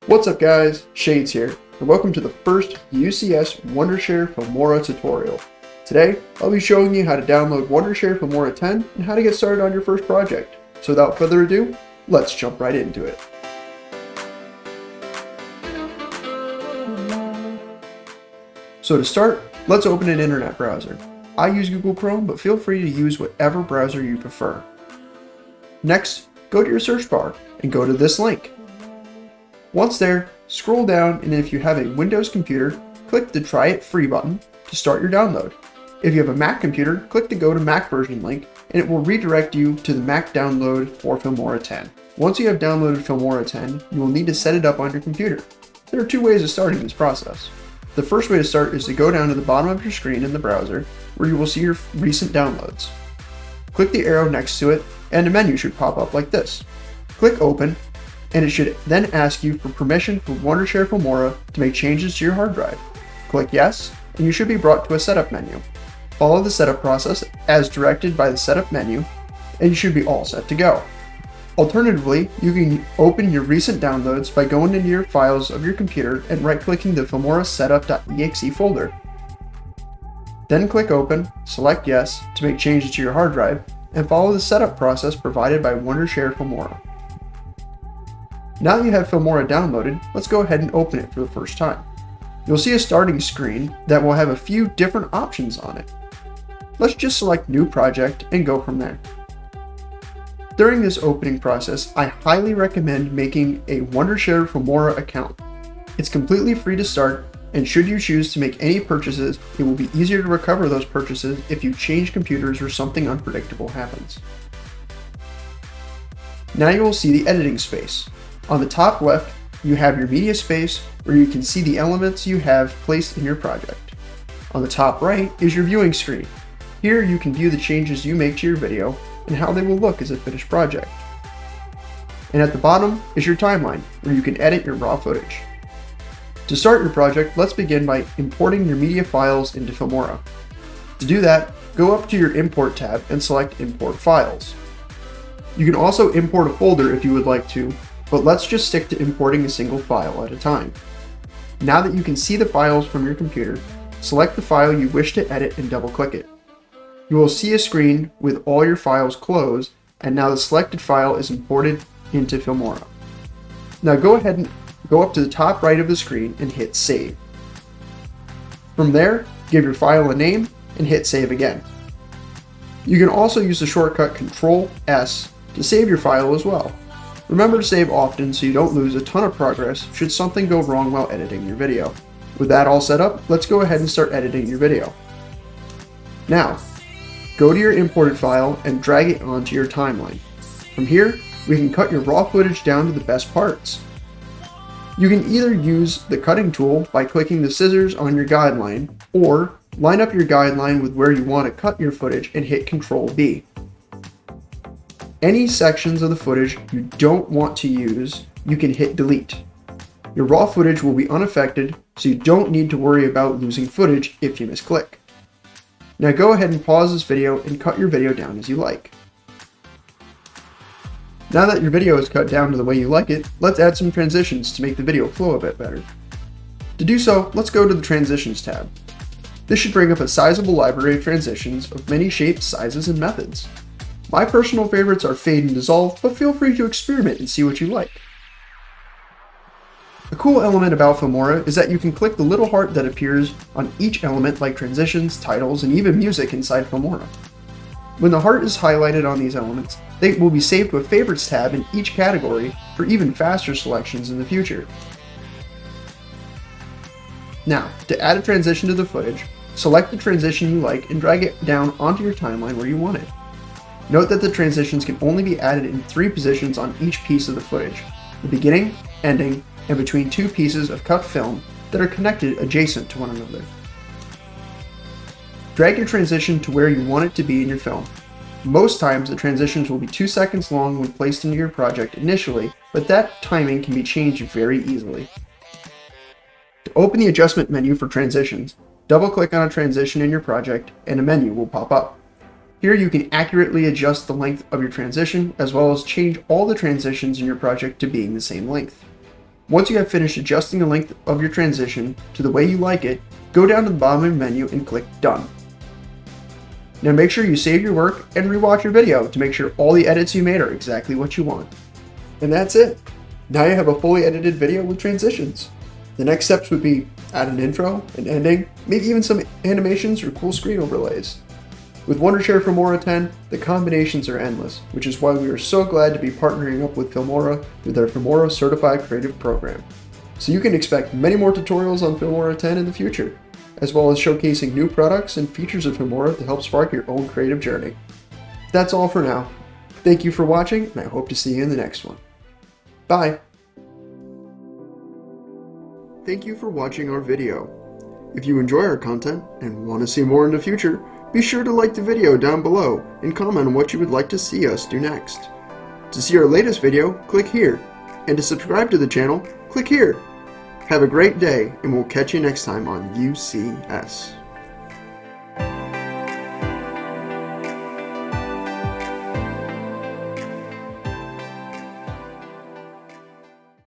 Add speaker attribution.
Speaker 1: What's up guys, Shades here, and welcome to the first UCS Wondershare Filmora tutorial. Today, I'll be showing you how to download Wondershare Filmora 10 and how to get started on your first project. So without further ado, let's jump right into it. So to start, let's open an internet browser. I use Google Chrome, but feel free to use whatever browser you prefer. Next, go to your search bar and go to this link. Once there, scroll down, and if you have a Windows computer, click the Try It Free button to start your download. If you have a Mac computer, click the Go to Mac version link, and it will redirect you to the Mac download for Filmora 10. Once you have downloaded Filmora 10, you will need to set it up on your computer. There are two ways of starting this process. The first way to start is to go down to the bottom of your screen in the browser, where you will see your recent downloads. Click the arrow next to it, and a menu should pop up like this. Click Open, and it should then ask you for permission for Wondershare Filmora to make changes to your hard drive. Click Yes, and you should be brought to a setup menu. Follow the setup process as directed by the setup menu, and you should be all set to go. Alternatively, you can open your recent downloads by going into your files of your computer and right-clicking the Filmora setup.exe folder. Then click Open, select Yes to make changes to your hard drive, and follow the setup process provided by Wondershare Filmora. Now that you have Filmora downloaded, let's go ahead and open it for the first time. You'll see a starting screen that will have a few different options on it. Let's just select New Project and go from there. During this opening process, I highly recommend making a Wondershare Filmora account. It's completely free to start, and should you choose to make any purchases, it will be easier to recover those purchases if you change computers or something unpredictable happens. Now you will see the editing space. On the top left, you have your media space where you can see the elements you have placed in your project. On the top right is your viewing screen. Here you can view the changes you make to your video and how they will look as a finished project. And at the bottom is your timeline where you can edit your raw footage. To start your project, let's begin by importing your media files into Filmora. To do that, go up to your Import tab and select Import Files. You can also import a folder if you would like to, but let's just stick to importing a single file at a time. Now that you can see the files from your computer, select the file you wish to edit and double-click it. You will see a screen with all your files closed, and now the selected file is imported into Filmora. Now go ahead and go up to the top right of the screen and hit Save. From there, give your file a name and hit Save again. You can also use the shortcut Ctrl+S to save your file as well. Remember to save often so you don't lose a ton of progress should something go wrong while editing your video. With that all set up, let's go ahead and start editing your video. Now, go to your imported file and drag it onto your timeline. From here, we can cut your raw footage down to the best parts. You can either use the cutting tool by clicking the scissors on your guideline, or line up your guideline with where you want to cut your footage and hit Ctrl+B. Any sections of the footage you don't want to use, you can hit delete. Your raw footage will be unaffected, so you don't need to worry about losing footage if you misclick. Now go ahead and pause this video and cut your video down as you like. Now that your video is cut down to the way you like it, let's add some transitions to make the video flow a bit better. To do so, let's go to the Transitions tab. This should bring up a sizable library of transitions of many shapes, sizes, and methods. My personal favorites are Fade and Dissolve, but feel free to experiment and see what you like. A cool element about Filmora is that you can click the little heart that appears on each element like transitions, titles, and even music inside Filmora. When the heart is highlighted on these elements, they will be saved to a Favorites tab in each category for even faster selections in the future. Now, to add a transition to the footage, select the transition you like and drag it down onto your timeline where you want it. Note that the transitions can only be added in 3 positions on each piece of the footage: the beginning, ending, and between 2 pieces of cut film that are connected adjacent to one another. Drag your transition to where you want it to be in your film. Most times the transitions will be 2 seconds long when placed into your project initially, but that timing can be changed very easily. To open the adjustment menu for transitions, double-click on a transition in your project and a menu will pop up. Here you can accurately adjust the length of your transition as well as change all the transitions in your project to being the same length. Once you have finished adjusting the length of your transition to the way you like it, go down to the bottom of the menu and click Done. Now make sure you save your work and rewatch your video to make sure all the edits you made are exactly what you want. And that's it. Now you have a fully edited video with transitions. The next steps would be add an intro, an ending, maybe even some animations or cool screen overlays. With Wondershare Filmora 10, the combinations are endless, which is why we are so glad to be partnering up with Filmora through their Filmora Certified Creative program. So you can expect many more tutorials on Filmora 10 in the future, as well as showcasing new products and features of Filmora to help spark your own creative journey. That's all for now. Thank you for watching, and I hope to see you in the next one. Bye! Thank you for watching our video. If you enjoy our content and want to see more in the future, be sure to like the video down below and comment on what you would like to see us do next. To see our latest video, click here, and to subscribe to the channel, click here. Have a great day, and we'll catch you next time on UCS.